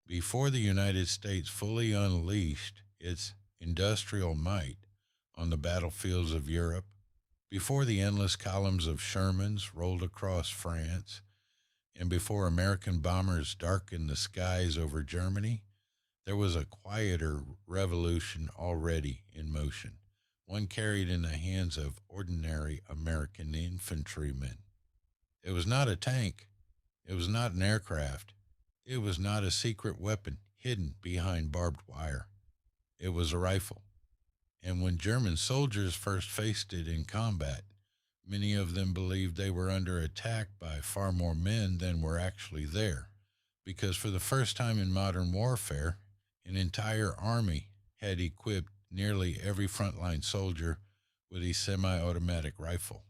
Before the United States fully unleashed its industrial might on the battlefields of Europe, before the endless columns of Shermans rolled across France, and before American bombers darkened the skies over Germany, there was a quieter revolution already in motion, one carried in the hands of ordinary American infantrymen. It was not a tank, it was not an aircraft, it was not a secret weapon hidden behind barbed wire. It was a rifle. And when German soldiers first faced it in combat, many of them believed they were under attack by far more men than were actually there, because for the first time in modern warfare, an entire army had equipped nearly every frontline soldier with a semi automatic rifle.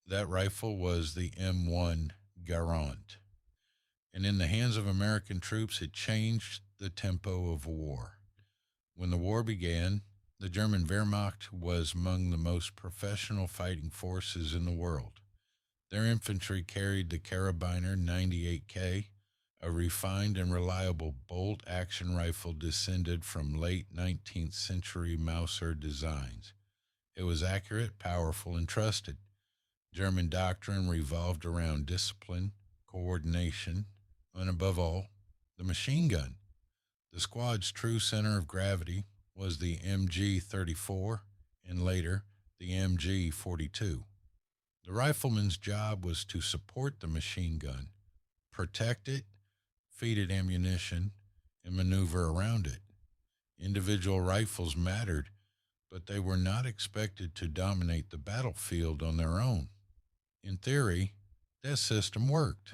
That rifle was the M1 Garand, and in the hands of American troops, it changed the tempo of war. When the war began, the German Wehrmacht was among the most professional fighting forces in the world. Their infantry carried the Karabiner 98K, a refined and reliable bolt action rifle descended from late 19th century Mauser designs. It was accurate, powerful, and trusted. German doctrine revolved around discipline, coordination, and above all, the machine gun. The squad's true center of gravity was the MG 34 and later the MG 42. The rifleman's job was to support the machine gun, protect it, feed it ammunition, and maneuver around it. Individual rifles mattered, but they were not expected to dominate the battlefield on their own. In theory, that system worked.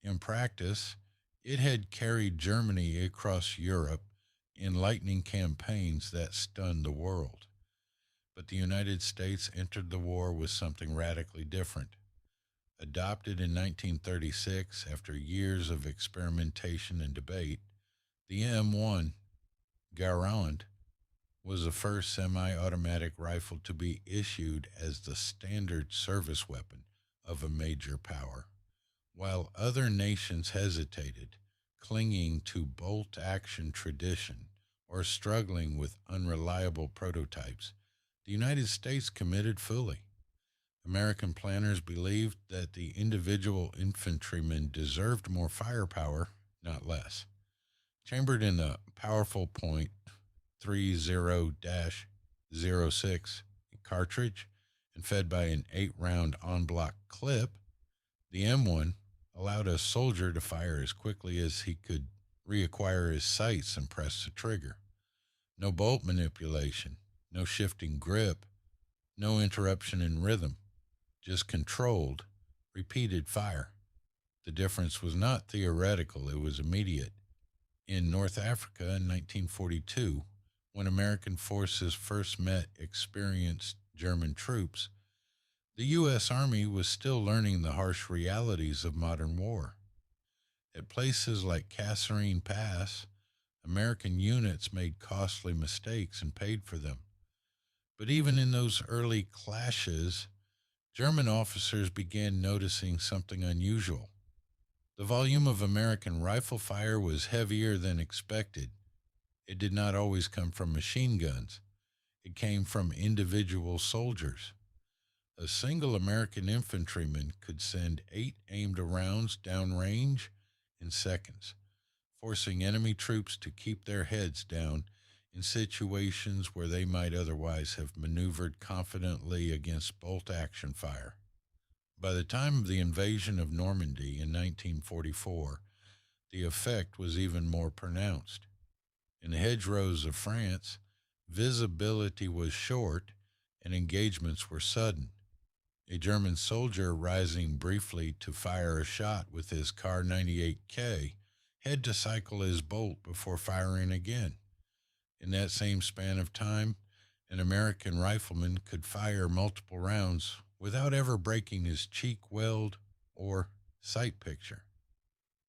In practice, it had carried Germany across Europe in lightning campaigns that stunned the world. But the United States entered the war with something radically different. Adopted in 1936 after years of experimentation and debate, the M1 Garand was the first semi automatic rifle to be issued as the standard service weapon of a major power. While other nations hesitated, clinging to bolt action tradition or struggling with unreliable prototypes, the United States committed fully. American planners believed that the individual infantryman deserved more firepower, not less. Chambered in the powerful .30-06 cartridge and fed by an 8-round on-block clip, the M1 allowed a soldier to fire as quickly as he could reacquire his sights and press the trigger. No bolt manipulation, no shifting grip, no interruption in rhythm, just controlled, repeated fire. The difference was not theoretical, it was immediate. In North Africa in 1942, when American forces first met experienced German troops, the U.S. Army was still learning the harsh realities of modern war. At places like Kasserine Pass, American units made costly mistakes and paid for them. But even in those early clashes, German officers began noticing something unusual. The volume of American rifle fire was heavier than expected. It did not always come from machine guns. It came from individual soldiers. A single American infantryman could send 8 aimed rounds downrange in seconds, forcing enemy troops to keep their heads down in situations where they might otherwise have maneuvered confidently against bolt action fire. By the time of the invasion of Normandy in 1944, the effect was even more pronounced. In the hedgerows of France, visibility was short and engagements were sudden. A German soldier rising briefly to fire a shot with his Kar 98K had to cycle his bolt before firing again. In that same span of time, an American rifleman could fire multiple rounds without ever breaking his cheek weld or sight picture.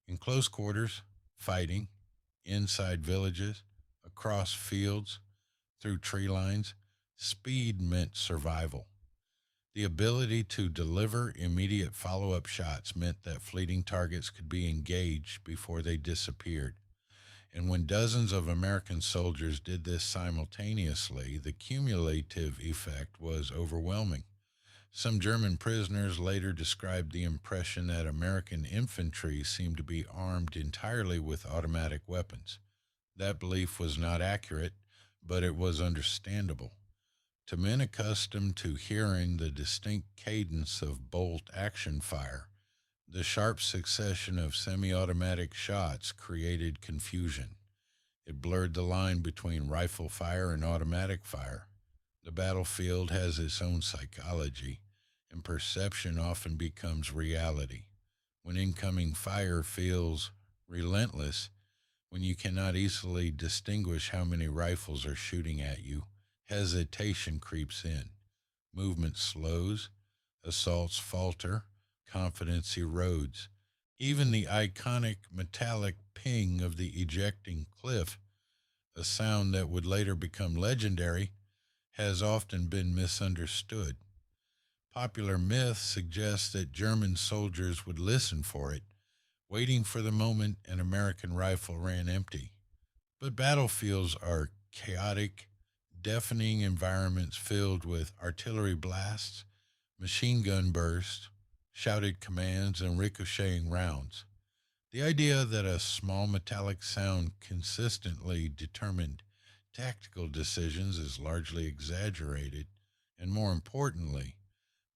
In close quarters, fighting, inside villages, across fields, through tree lines, speed meant survival. The ability to deliver immediate follow up shots meant that fleeting targets could be engaged before they disappeared. And when dozens of American soldiers did this simultaneously, the cumulative effect was overwhelming. Some German prisoners later described the impression that American infantry seemed to be armed entirely with automatic weapons. That belief was not accurate, but it was understandable. To men accustomed to hearing the distinct cadence of bolt action fire, the sharp succession of semi automatic shots created confusion. It blurred the line between rifle fire and automatic fire. The battlefield has its own psychology, and perception often becomes reality. When incoming fire feels relentless, when you cannot easily distinguish how many rifles are shooting at you, hesitation creeps in. Movement slows, assaults falter, confidence erodes. Even the iconic metallic ping of the ejecting cliff, a sound that would later become legendary, has often been misunderstood. Popular myth suggests that German soldiers would listen for it, waiting for the moment an American rifle ran empty. But battlefields are chaotic, deafening environments filled with artillery blasts, machine gun bursts, shouted commands, and ricocheting rounds. The idea that a small metallic sound consistently determined tactical decisions is largely exaggerated, and more importantly,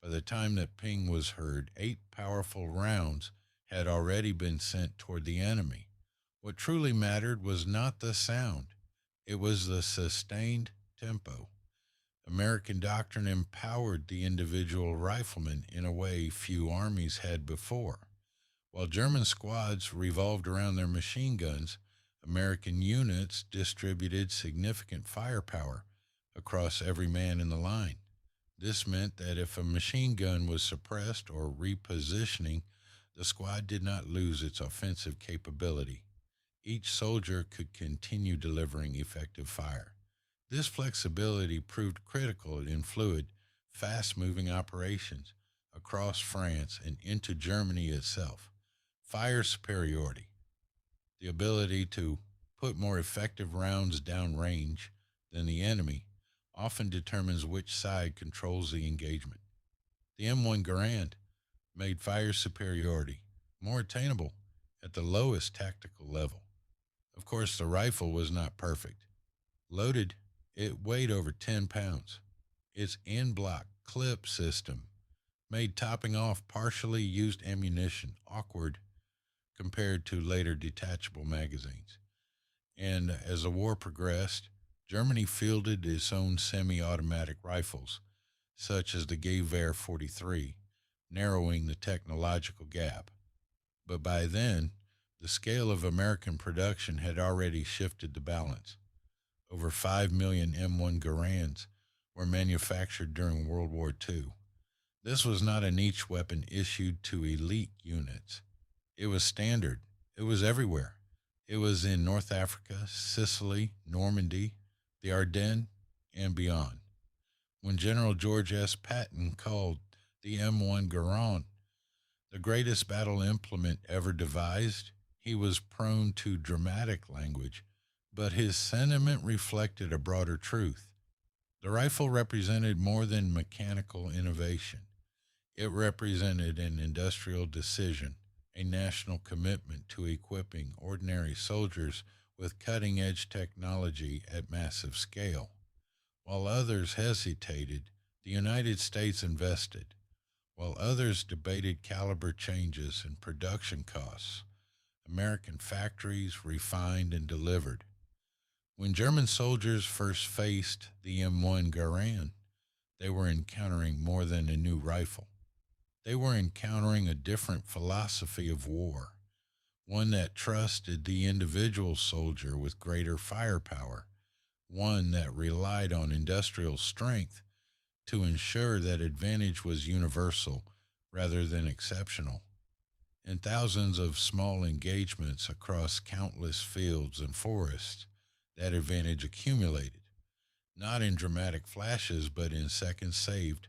by the time that ping was heard, 8 powerful rounds had already been sent toward the enemy. What truly mattered was not the sound, it was the sustained tempo. American doctrine empowered the individual rifleman in a way few armies had before. While German squads revolved around their machine guns, American units distributed significant firepower across every man in the line. This meant that if a machine gun was suppressed or repositioning, the squad did not lose its offensive capability. Each soldier could continue delivering effective fire. This flexibility proved critical in fluid, fast moving operations across France and into Germany itself. Fire superiority, the ability to put more effective rounds downrange than the enemy, often determines which side controls the engagement. The M1 Garand made fire superiority more attainable at the lowest tactical level. Of course, the rifle was not perfect. Loaded, it weighed over 10 pounds. Its in block clip system made topping off partially used ammunition awkward compared to later detachable magazines. And as the war progressed, Germany fielded its own semi automatic rifles, such as the Gewehr 43, narrowing the technological gap. But by then, the scale of American production had already shifted the balance. Over 5 million M1 Garands were manufactured during World War II. This was not a niche weapon issued to elite units. It was standard. It was everywhere. It was in North Africa, Sicily, Normandy, the Ardennes, and beyond. When General George S. Patton called the M1 Garand the greatest battle implement ever devised, he was prone to dramatic language, but his sentiment reflected a broader truth. The rifle represented more than mechanical innovation. It represented an industrial decision, a national commitment to equipping ordinary soldiers with cutting edge technology at massive scale. While others hesitated, the United States invested. While others debated caliber changes and production costs, American factories refined and delivered. When German soldiers first faced the M1 Garand, they were encountering more than a new rifle. They were encountering a different philosophy of war, one that trusted the individual soldier with greater firepower, one that relied on industrial strength to ensure that advantage was universal rather than exceptional. In thousands of small engagements across countless fields and forests, that advantage accumulated, not in dramatic flashes, but in seconds saved,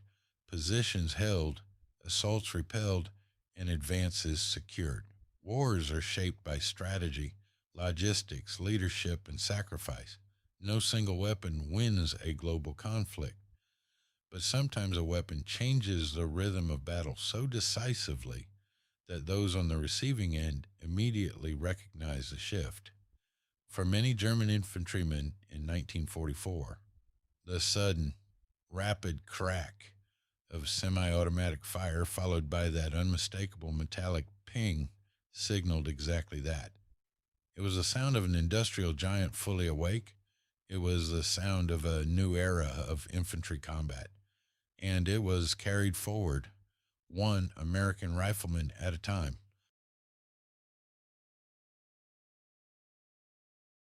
positions held, assaults repelled, and advances secured. Wars are shaped by strategy logistics, leadership, and sacrifice. No single weapon wins a global conflict, but sometimes a weapon changes the rhythm of battle so decisively that those on the receiving end immediately recognize the shift. For many German infantrymen in 1944, the sudden, rapid crack of semi automatic fire, followed by that unmistakable metallic ping, signaled exactly that. It was the sound of an industrial giant fully awake. It was the sound of a new era of infantry combat. And it was carried forward, one American rifleman at a time.